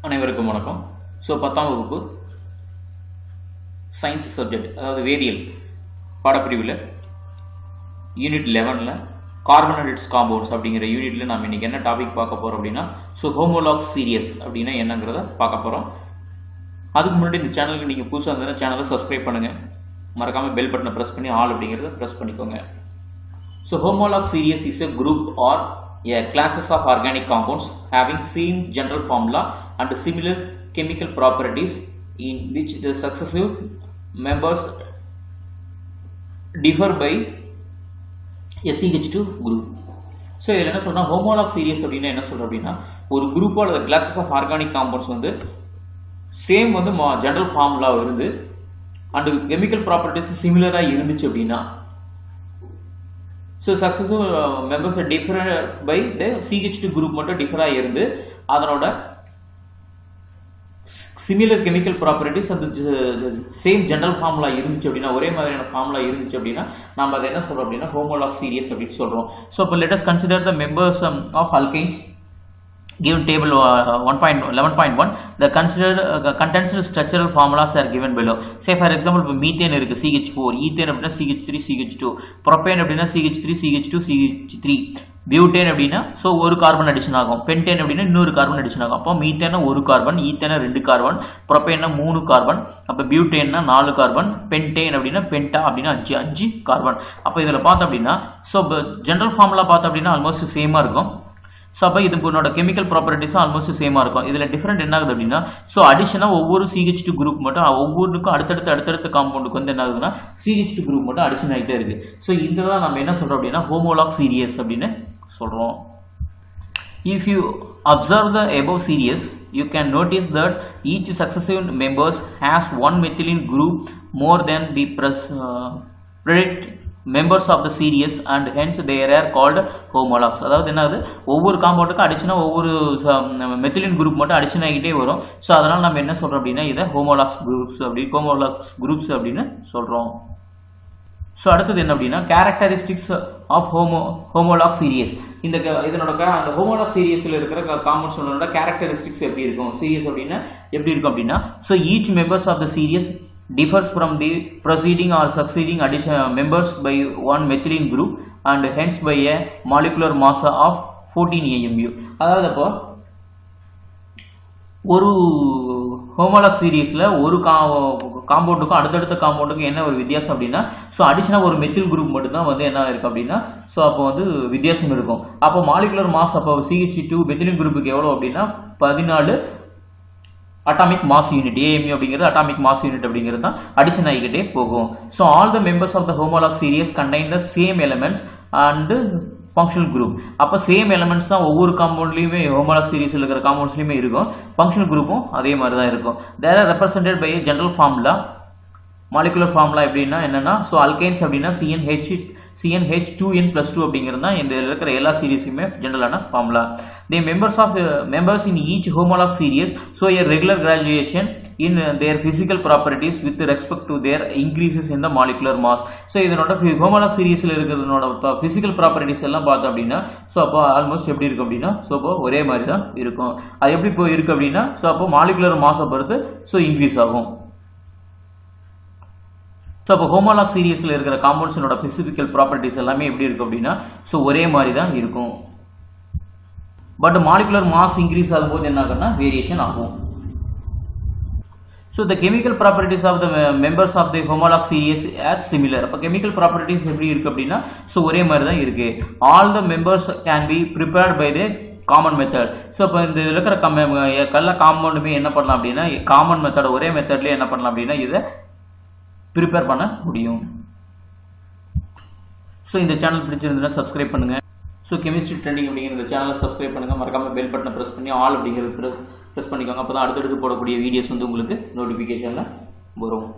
அனைவருக்கும் வணக்கம். ஸோ 10ஆம் வகுப்பு சயின்ஸ் சப்ஜெக்ட், அதாவது வேதியியல் பாடப்பிரிவில் யூனிட் 11ல் கார்பன் அண்ட் இட்ஸ் காம்பவுண்ட்ஸ் அப்படிங்கிற யூனிட்டில் நாம் இன்றைக்கி என்ன டாபிக் பார்க்க போகிறோம் அப்படின்னா, ஸோ ஹோமோலாக்ஸ் சீரியஸ் அப்படின்னா என்னங்கிறத பார்க்க போகிறோம். அதுக்கு முன்னாடி இந்த சேனலுக்கு நீங்கள் புதுசாக இருந்ததுன்னா சேனலை சப்ஸ்கிரைப் பண்ணுங்கள், மறக்காமல் பெல் பட்டனை ப்ரெஸ் பண்ணி ஆல் அப்படிங்கிறத ப்ரெஸ் பண்ணிக்கோங்க. So homologous series is a group are classes of organic compounds having same general formula and similar chemical properties in which the successive members differ by a CH2 group. So இதில் என்ன சொல்கிறோம், homologs serious அப்படின்னா என்ன சொல்கிறோம் அப்படின்னா, ஒரு குரூப்போ அல்லது கிளாஸஸ் ஆஃப் ஆர்கானிக் காம்பவுண்ட்ஸ் வந்து சேம் வந்து ஜென்ரல் ஃபார்முலா இருந்து அண்டு கெமிக்கல் ப்ராப்பர்ட்டிஸ் சிமிலராக இருந்துச்சு அப்படின்னா, so successful members differ by the CH2 group மட்டும் டிஃபராக இருந்து அதனோட சிமிலர் கெமிக்கல் ப்ராப்பர்ட்டிஸ் அந்த சேம் ஜென்ரல் ஃபார்முலா இருந்துச்சு அப்படின்னா, ஒரே மாதிரியான ஃபார்முலா இருந்துச்சு அப்படின்னா நம்ம அதை என்ன சொல்கிறோம் அப்படின்னா ஹோமோலாக்ஸ் சீரியஸ் அப்படின்னு சொல்கிறோம். ஸோ இப்போ let us consider the members of alkynes given table 11.1. the considered condensed structural formulas are given below. Say for example, இப்போ methane இருக்கு CH4, ethane அப்படின்னா CH3 CH2, propane அப்படின்னா CH3 CH2 CH3, பியூட்டேன் அப்படின்னா so ஒரு carbon addition ஆகும், pentane அப்படின்னா இன்னொரு carbon addition ஆகும். அப்போ மீத்தேனா ஒரு கார்பன், ஈத்தேனா 2 கார்பன், ப்ரொப்பேனா 3 கார்பன், அப்போ பியூட்டேன்னா 4 கார்பன், பென்டேன் அப்படின்னா பென்டா அப்படின்னா 5 கார்பன். அப்போ இதில் பார்த்தோம் அப்படின்னா ஸோ ஜென்ரல் ஃபார்முலா பார்த்தோம் அப்படின்னா ஆல்மோஸ்ட் சேமாக இருக்கும். ஸோ அப்போ இது உன்னோட கெமிக்கல் ப்ராப்பர்ட்டிஸும் ஆல்மோஸ்ட் சேமாக இருக்கும். இதில் டிஃப்ரெண்ட் என்ன ஆகுது அப்படின்னா, ஸோ அடிஷனாக ஒவ்வொரு CH2 குரூப் மட்டும் ஒவ்வொருக்கும் அடுத்தடுத்த காம்பவுண்டுக்கு வந்து என்ன ஆகுதுன்னா CH2 குரூப் மட்டும் அடிஷன் ஆகிட்டே இருக்குது. ஸோ இந்த தான் நம்ம என்ன சொல்கிறோம் அப்படின்னா ஹோமோலாக்ஸ் சீரியஸ் அப்படின்னு சொல்கிறோம். If you observe the above series, you can notice that each successive members has one methylene group more than the predicate members of the series and hence they are called homologs. அதாவது என்னது, ஒவ்வொரு காம்பவுண்டுக்கும் அடிச்சுனா ஒவ்வொரு மெத்திலின் group மட்டும் addition ஆகிட்டே வரும். So அதனால் நம்ம என்ன சொல்கிறோம் அப்படின்னா இதை ஹோமோலாக்ஸ் குரூப்ஸ் அப்படின்னு சொல்கிறோம். ஸோ அடுத்தது என்ன அப்படின்னா கேரக்டரிஸ்டிக்ஸ் ஆஃப் ஹோமோலாக்ஸ் சீரியஸ். இதனோட அந்த ஹோமோலாக்ஸ் சீரியஸில் இருக்கிற காம்பவுண்ட்ஸோட கேரக்டரிஸ்டிக்ஸ் எப்படி இருக்கும், சீரியஸ் அப்படின்னா எப்படி இருக்கும் அப்படின்னா, so each members of the series differs from the preceding or succeeding members by one methylene group and hence by a molecular mass of 14 AMU. அதாவது அப்போ ஒரு ஹோமோலாக்ஸ் சீரியஸில் ஒரு காம்பவுண்டுக்கும் அடுத்தடுத்த காம்பவுண்டுக்கும் என்ன ஒரு வித்தியாசம் அப்படின்னா, ஸோ அடிஷனாக ஒரு மெத்தில் குரூப் மட்டும்தான் வந்து என்ன இருக்குது அப்படின்னா, ஸோ அப்போ வந்து வித்தியாசம் இருக்கும். அப்போ மாலிகுலர் மாஸ் அப்போ CH2 மெத்திலின் குரூப்புக்கு எவ்வளோ அப்படின்னா 14 அட்டாமிக் மாஸ் யூனிட். AMU அப்படிங்கிறது அட்டாமிக் மாஸ் யூனிட் அப்படிங்கிறது தான் அடிஷன் ஆகிக்கிட்டே போகும். So all the members of the homologous series contain the same elements and functional group. அப்போ சேம் எலமெண்ட்ஸ் தான் ஒவ்வொரு காம்பவுண்ட்லையுமே ஹோமோலாக்ஸ் சீரியஸில் இருக்கிற காம்பவுண்ட்ஸ்லையுமே இருக்கும். ஃபங்க்ஷனல் குரூப்பும் அதே மாதிரி தான் இருக்கும். There are represented by general formula. Molecular formula எப்படின்னா என்னன்னா, ஸோ அல்கைன்ஸ் அப்படின்னா CnH2n+2 அப்படிங்கிறது தான் இந்த இருக்கிற எல்லா சீரியஸுமே ஜென்ரலான formula. The members in each homologous series so a regular graduation in their physical properties with respect to their increases in the molecular mass. So இதனோட ஹோமோலாக்ஸ் சீரியஸில் இருக்கிறதோட ஃபிசிக்கல் ப்ராப்பர்ட்டிஸ் எல்லாம் பார்த்தோம் அப்படின்னா, ஸோ அப்போ ஆல்மோஸ்ட் எப்படி இருக்கும் அப்படின்னா, ஸோ அப்போ ஒரே மாதிரி தான் இருக்கும். அது எப்படி இப்போ இருக்குது அப்படின்னா, ஸோ அப்போ மாலிகுலர் மாஸை பொறுத்து ஸோ இன்க்ரீஸ் ஆகும். ஸோ அப்போ ஹோமோலாக்ஸ் சீரியஸில் இருக்கிற காம்பவுண்ட்ஸோட பிசிபிக்கல் ப்ராப்பர்ட்டிஸ் எல்லாமே எப்படி இருக்கும் அப்படின்னா, ஸோ ஒரே மாதிரி தான் இருக்கும். பட் மாலிகுலர் மாஸ் இன்க்ரீஸ் ஆகும்போது என்ன ஆகும்னா வேரியேஷன் ஆகும். So the chemical properties of the members of the homologous series are similar. அப்போ கெமிக்கல் ப்ராப்பர்ட்டிஸ் எப்படி இருக்குது அப்படின்னா, ஸோ ஒரே மாதிரி தான் இருக்குது. All the members can be prepared by the common method. So இப்போ இந்த இதில் இருக்கிற எல்லா காம்பவுண்டுமே என்ன பண்ணலாம் அப்படின்னா காமன் மெத்தட், ஒரே மெத்தட்லேயே என்ன பண்ணலாம் அப்படின்னா இதை ப்ரிப்பேர் பண்ண முடியும். ஸோ இந்த சேனல் பிடிச்சிருந்ததுன்னா சப்ஸ்கிரைப் பண்ணுங்கள். ஸோ கெமிஸ்ட்ரி ட்ரெண்டிங் அப்படிங்கிற இந்த சேனலை சப்ஸ்கிரைப் பண்ணுங்கள், மறக்காமல் பெல் பட்டனை ப்ரெஸ் பண்ணி ஆல் அப்படிங்கிறது ப்ரெஸ் பண்ணிக்கோங்க. அப்போ தான் அடுத்தடுத்து போடக்கூடிய வீடியோஸ் வந்து உங்களுக்கு நோட்டிஃபிகேஷனில் வரும்.